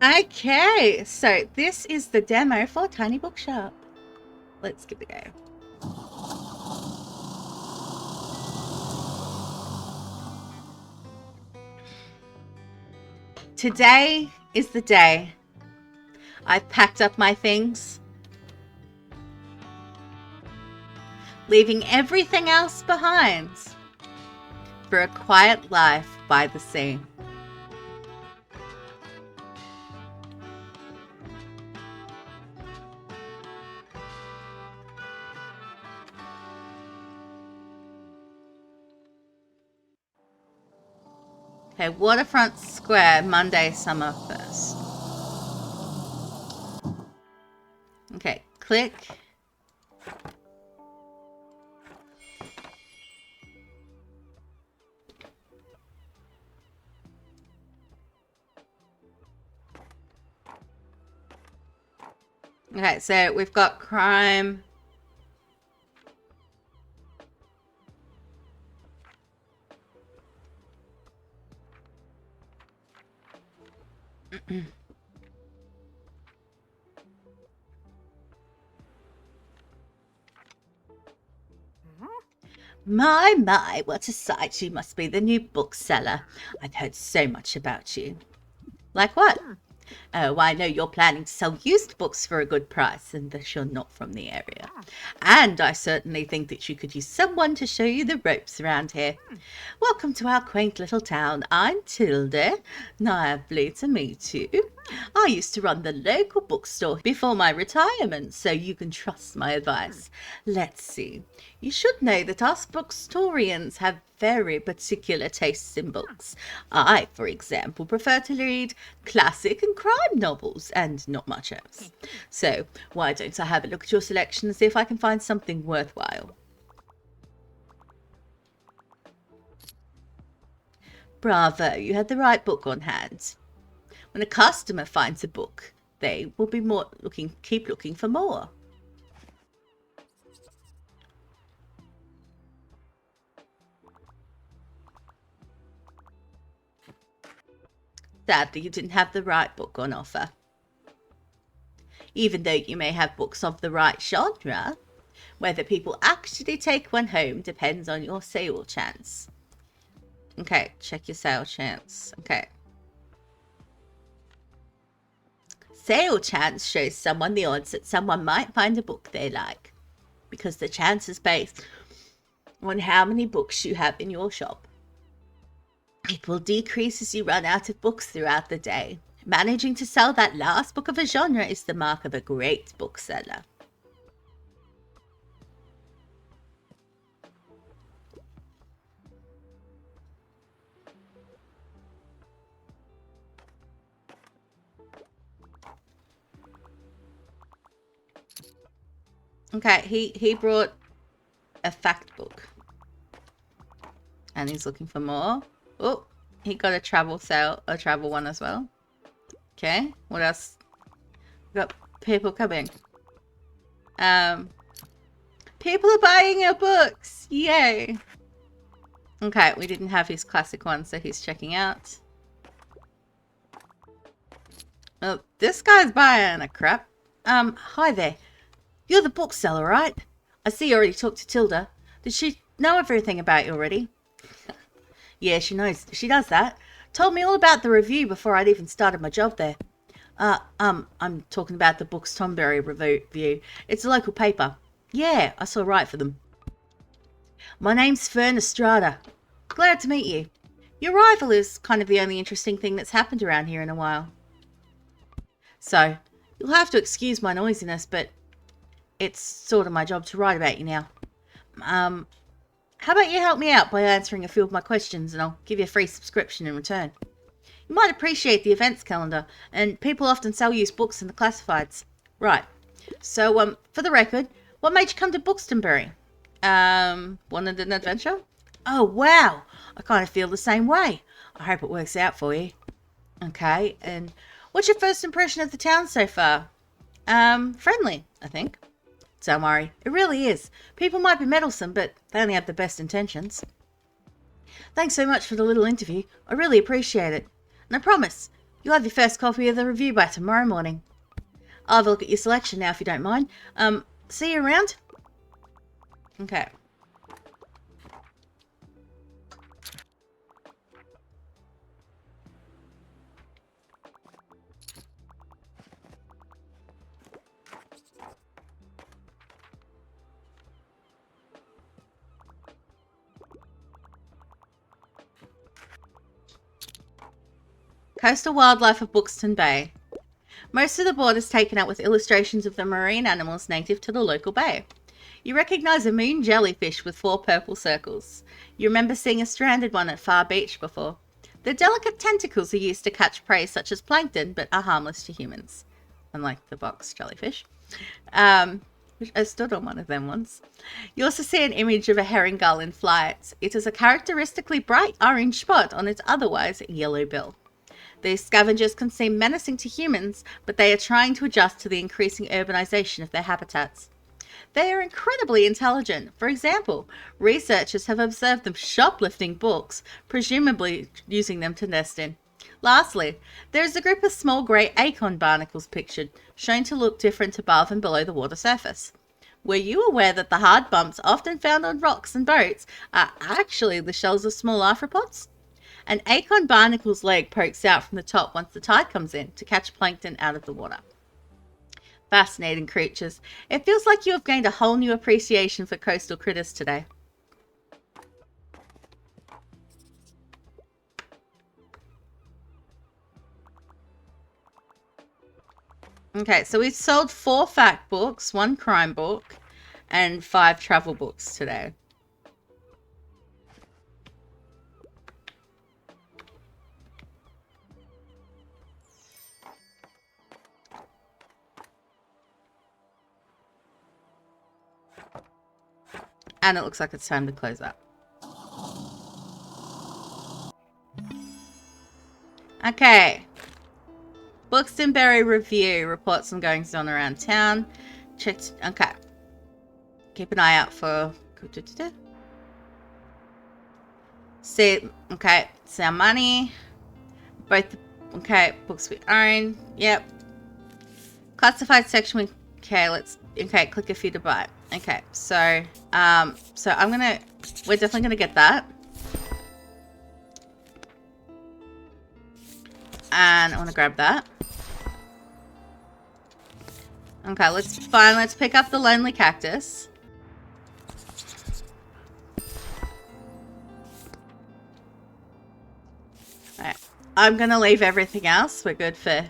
Okay, so this is the demo for Tiny Bookshop. Let's give it a go. Today is the day. I've packed up my things, leaving everything else behind for a quiet life by the sea. Okay, Waterfront Square, Monday, summer 1st. Okay, click. Okay, so we've got crime. My, what a sight. You must be the new bookseller. I've heard so much about you. Like what? Oh, I know you're planning to sell used books for a good price and that you're not from the area. And I certainly think that you could use someone to show you the ropes around here. Welcome to our quaint little town. I'm Tilda. Lovely to meet you. I used to run the local bookstore before my retirement, so you can trust my advice. Let's see. You should know that us bookstorians have very particular tastes in books. I, for example, prefer to read classic and crime novels and not much else. So why don't I have a look at your selection and see if I can find something worthwhile? Bravo, you had the right book on hand. When a customer finds a book, they will be keep looking for more. Sadly, you didn't have the right book on offer. Even though you may have books of the right genre, whether people actually take one home depends on your sale chance. Okay, check your sale chance. Okay. Sale chance shows someone the odds that someone might find a book they like, because the chance is based on how many books you have in your shop. It will decrease as you run out of books throughout the day. Managing to sell that last book of a genre is the mark of a great bookseller. Okay, he brought a fact book. And he's looking for more. Oh, he got a travel one as well. Okay, what else? We got people coming. People are buying our books! Yay! Okay, we didn't have his classic one, so he's checking out. Oh, this guy's buying a crap. Hi there. You're the bookseller, right? I see you already talked to Tilda. Did she know everything about you already? Yeah, she knows. She does that. Told me all about the review before I'd even started my job there. I'm talking about the Books Tomberry review. It's a local paper. Yeah, I saw write for them. My name's Fern Estrada. Glad to meet you. Your arrival is kind of the only interesting thing that's happened around here in a while. So, you'll have to excuse my noisiness, but it's sort of my job to write about you now. How about you help me out by answering a few of my questions and I'll give you a free subscription in return. You might appreciate the events calendar, and people often sell used books in the classifieds. Right. So, for the record, what made you come to Buxtonbury? Wanted an adventure? Oh, wow. I kind of feel the same way. I hope it works out for you. Okay, and what's your first impression of the town so far? Friendly, I think. Don't worry, it really is. People might be meddlesome, but they only have the best intentions. Thanks so much for the little interview. I really appreciate it. And I promise, You'll have your first copy of the review by tomorrow morning. I'll have a look at your selection now if you don't mind. See you around? Okay. Coastal Wildlife of Bookston Bay. Most of the board is taken up with illustrations of the marine animals native to the local bay. You recognise a moon jellyfish with 4 purple circles. You remember seeing a stranded one at Far Beach before. The delicate tentacles are used to catch prey such as plankton, but are harmless to humans, unlike the box jellyfish. I stood on one of them once. You also see an image of a herring gull in flight. It has a characteristically bright orange spot on its otherwise yellow bill. These scavengers can seem menacing to humans, but they are trying to adjust to the increasing urbanization of their habitats. They are incredibly intelligent. For example, researchers have observed them shoplifting books, presumably using them to nest in. Lastly, there is a group of small grey acorn barnacles pictured, shown to look different above and below the water surface. Were you aware that the hard bumps often found on rocks and boats are actually the shells of small arthropods? An acorn barnacle's leg pokes out from the top once the tide comes in to catch plankton out of the water. Fascinating creatures. It feels like you have gained a whole new appreciation for coastal critters today. Okay, so we've sold 4 fact books, 1 crime book, and 5 travel books today. And it looks like it's time to close up. Okay. Buxtonberry Review reports on goings on around town. Checked. Okay. Keep an eye out for. See. Okay. It's our money. Both. Okay. Books we own. Yep. Classified section. Okay. Okay. Click a few to buy. Okay. So. So I'm gonna. We're definitely gonna get that. And I want to grab that. Okay, let's pick up the lonely cactus. Alright. I'm gonna leave everything else. We're good for.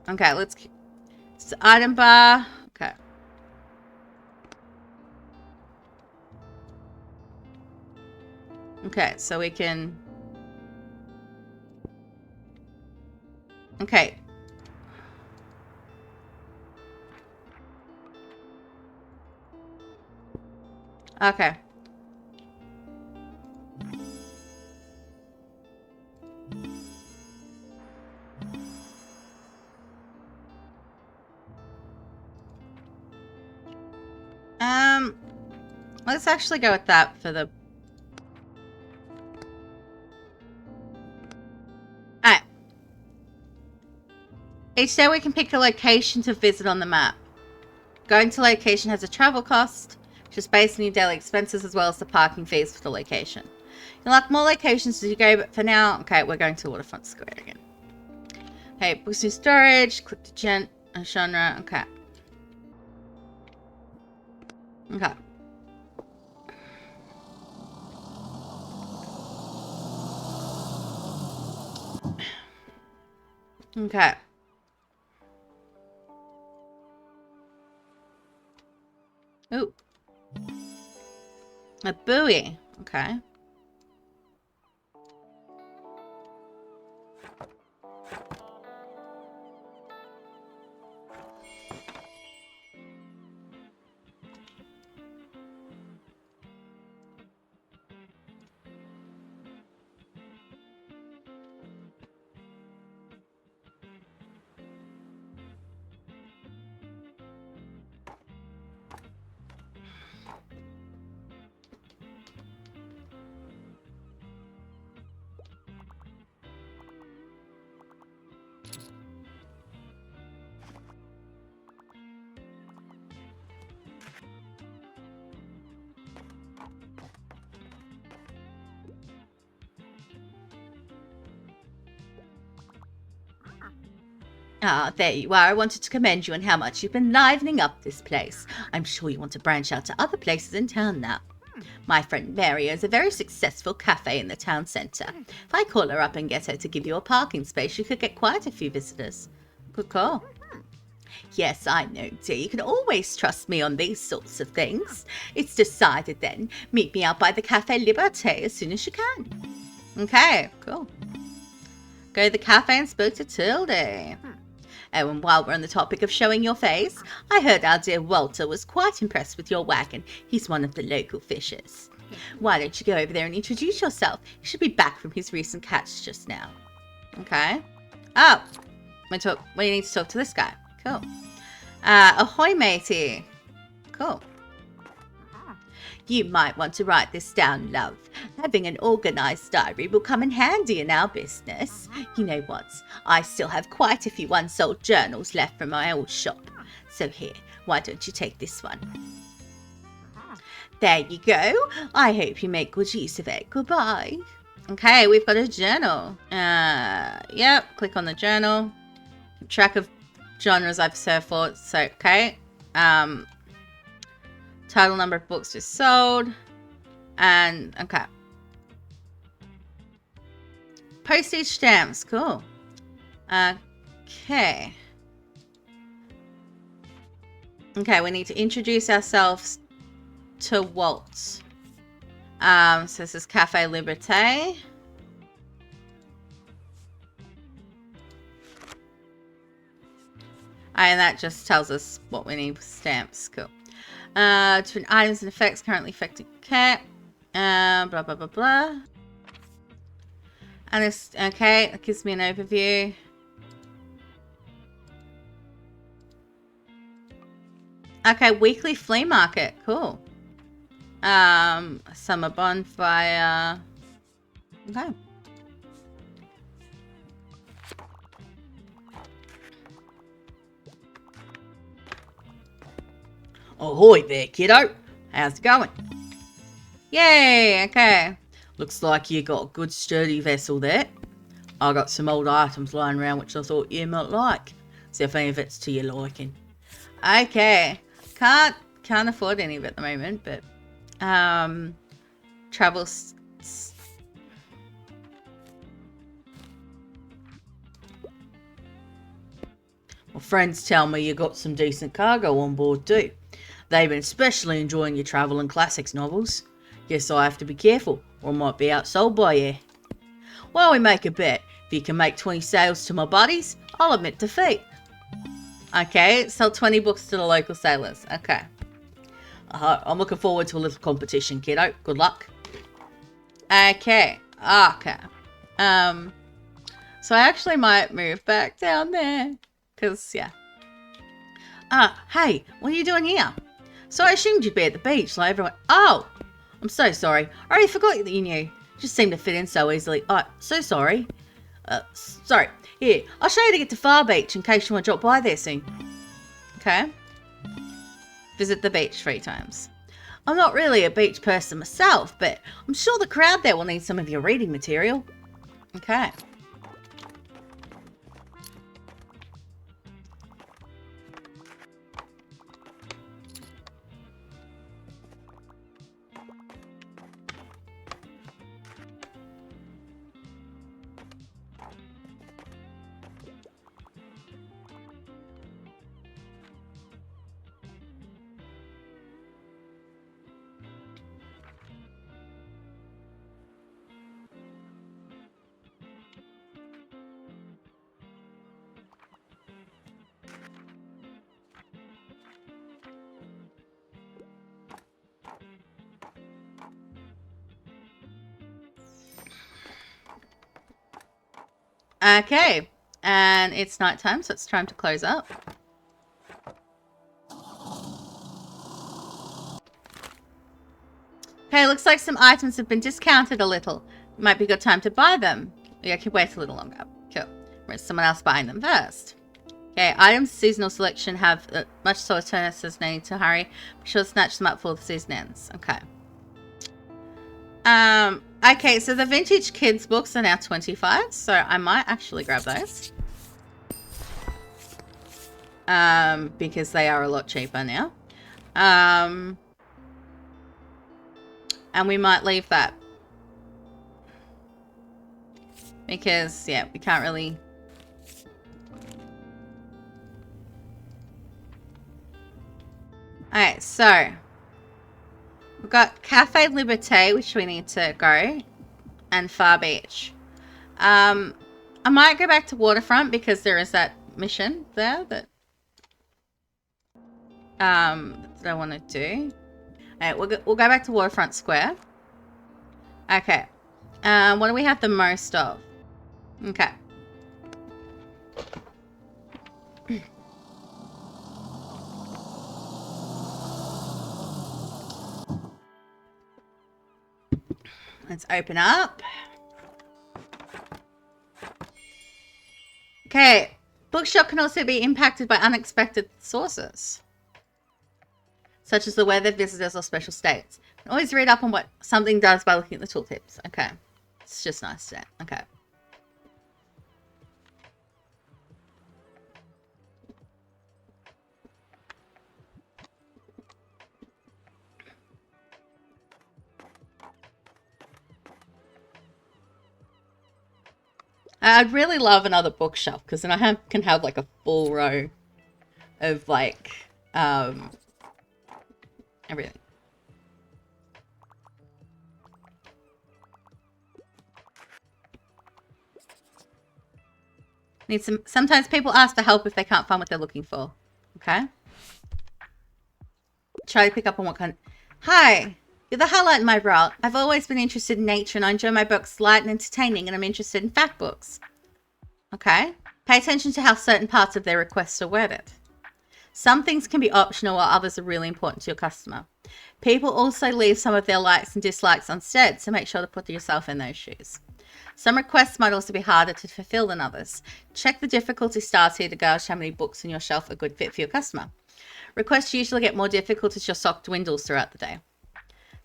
Okay, let's. It's item bar. Okay. Okay, so we can. Okay. Okay. Let's actually go with that for the. Alright. Each day we can pick a location to visit on the map. Going to location has a travel cost, which is based on your daily expenses as well as the parking fees for the location. You'll have more locations as you go, but for now, okay, we're going to Waterfront Square again. Okay, books in storage, click to genre, okay. Okay. Okay. Ooh. A buoy. Okay. Ah, there you are. I wanted to commend you on how much you've been livening up this place. I'm sure you want to branch out to other places in town now. My friend Mary owns a very successful cafe in the town centre. If I call her up and get her to give you a parking space, you could get quite a few visitors. Good call. Yes, I know, dear. You can always trust me on these sorts of things. It's decided then. Meet me out by the Café Liberté as soon as you can. Okay, cool. Go to the cafe and spoke to Tildy. Oh, and while we're on the topic of showing your face, I heard our dear Walter was quite impressed with your wagon. He's one of the local fishers. Why don't you go over there and introduce yourself? He should be back from his recent catch just now. Okay. Oh, we need to talk to this guy. Cool. Ahoy, matey. Cool. You might want to write this down, love. Having an organised diary will come in handy in our business. You know what? I still have quite a few unsold journals left from my old shop. So here, why don't you take this one? There you go. I hope you make good use of it. Goodbye. Okay, we've got a journal. Yep, click on the journal. Keep track of genres I've served for. So, okay. Total number of books just sold. And, okay. Postage stamps. Cool. Okay. Okay, we need to introduce ourselves to Walt. So this is Cafe Liberté. And that just tells us what we need for stamps. Cool. Different items and effects currently affecting cat. Blah, blah, blah, blah. And this, okay, that gives me an overview. Okay, weekly flea market. Cool. Summer bonfire. Okay. Ahoy there, kiddo. How's it going? Yay, okay. Looks like you got a good sturdy vessel there. I got some old items lying around which I thought you might like. See if any of it's to your liking. Okay. Can't afford any of it at the moment, but travel well, friends tell me you got some decent cargo on board too. They've been especially enjoying your travel and classics novels. Guess I have to be careful, or I might be outsold by you. Well, we make a bet. If you can make 20 sales to my buddies, I'll admit defeat. Okay, sell 20 books to the local sailors. Okay. I'm looking forward to a little competition, kiddo. Good luck. Okay. Okay. So I actually might move back down there. Because, yeah. Hey, what are you doing here? So I assumed you'd be at the beach like everyone. Oh, I'm so sorry. I already forgot that you knew. Just seemed to fit in so easily. Oh, so sorry. Sorry. Here, I'll show you to get to Far Beach in case you want to drop by there soon. Okay. Visit the beach 3 times. I'm not really a beach person myself, but I'm sure the crowd there will need some of your reading material. Okay. Okay, and it's nighttime, so it's time to close up. Okay, looks like some items have been discounted a little. Might be a good time to buy them. Yeah, I can wait a little longer. Cool. Where's someone else buying them first? Okay, items seasonal selection have much slower turns as need to hurry. Be sure to snatch them up before the season ends. Okay. Okay, so the vintage kids books are now 25, so I might actually grab those. because they are a lot cheaper now. And we might leave that. Because, yeah, we can't really... Alright, so... We've got Cafe Liberté, which we need to go. And Far Beach. I might go back to Waterfront because there is that mission there that... that I want to do. Alright, we'll go back to Waterfront Square. Okay. What do we have the most of? Okay. Let's open up. Okay. Bookshop can also be impacted by unexpected sources, such as the weather, visitors, or special states. You can always read up on what something does by looking at the tooltips. Okay. It's just nice to know. Okay. I'd really love another bookshop because then I can have like a full row of like everything. Sometimes people ask for help if they can't find what they're looking for. Okay. Try to pick up on what kind. Hi. You're the highlight in my route. I've always been interested in nature and I enjoy my books light and entertaining, and I'm interested in fact books. Okay. Pay attention to how certain parts of their requests are worded. Some things can be optional while others are really important to your customer. People also leave some of their likes and dislikes unsaid, so make sure to put yourself in those shoes. Some requests might also be harder to fulfill than others. Check the difficulty stars here to gauge how many books on your shelf are a good fit for your customer. Requests usually get more difficult as your stock dwindles throughout the day.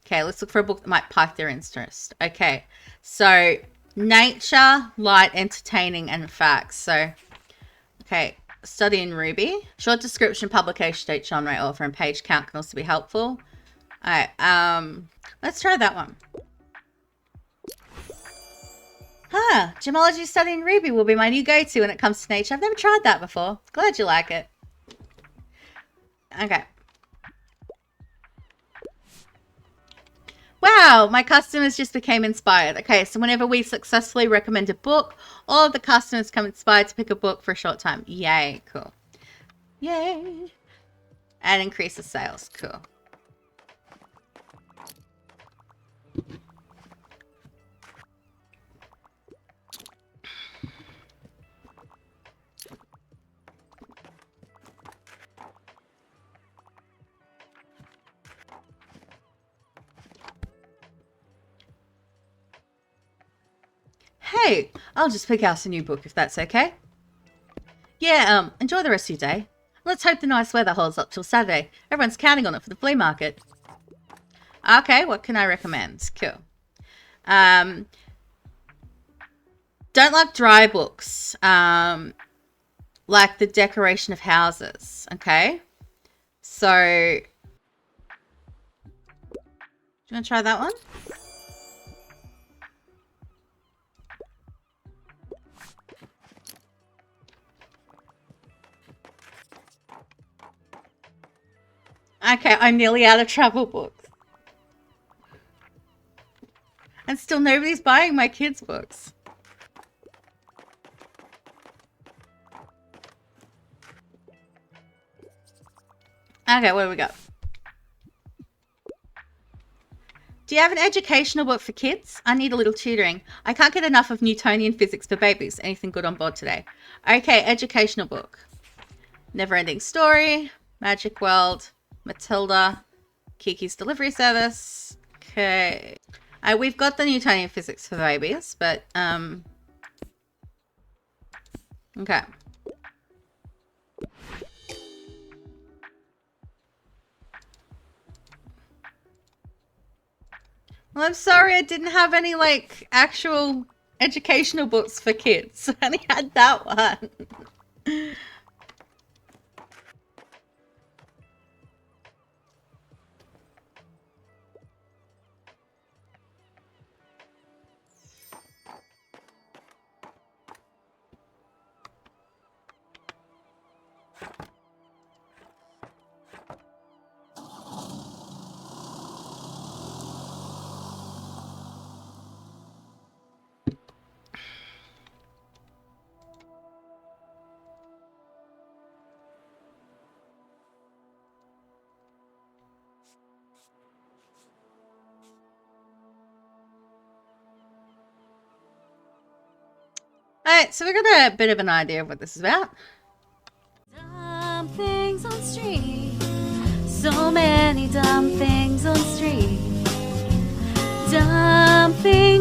Okay, let's look for a book that might pique their interest. Okay, so nature, light, entertaining, and facts. So, okay, study in Ruby. Short description, publication date, genre, author, and page count can also be helpful. All right, let's try that one. Huh, gemology study in Ruby will be my new go-to when it comes to nature. I've never tried that before. Glad you like it. Okay. Wow, my customers just became inspired. Okay, so whenever we successfully recommend a book, all of the customers come inspired to pick a book for a short time. Yay, cool. Yay. And increase the sales. Cool. Hey, I'll just pick out a new book if that's okay. Yeah, enjoy the rest of your day. Let's hope the nice weather holds up till Saturday. Everyone's counting on it for the flea market. Okay, what can I recommend? Cool. Don't like dry books. Like the decoration of houses. Okay. So, do you want to try that one? Okay, I'm nearly out of travel books. And still nobody's buying my kids' books. Okay, what do we got? Do you have an educational book for kids? I need a little tutoring. I can't get enough of Newtonian physics for babies. Anything good on board today? Okay, educational book. Never-ending Story, Magic World, Matilda, Kiki's Delivery Service. Okay. We've got the Newtonian physics for babies, but, okay. Well, I'm sorry I didn't have any, like, actual educational books for kids. I only had that one. Alright, so we got a bit of an idea of what this is about. Dumb things on street. So many dumb things on street. Dumb things.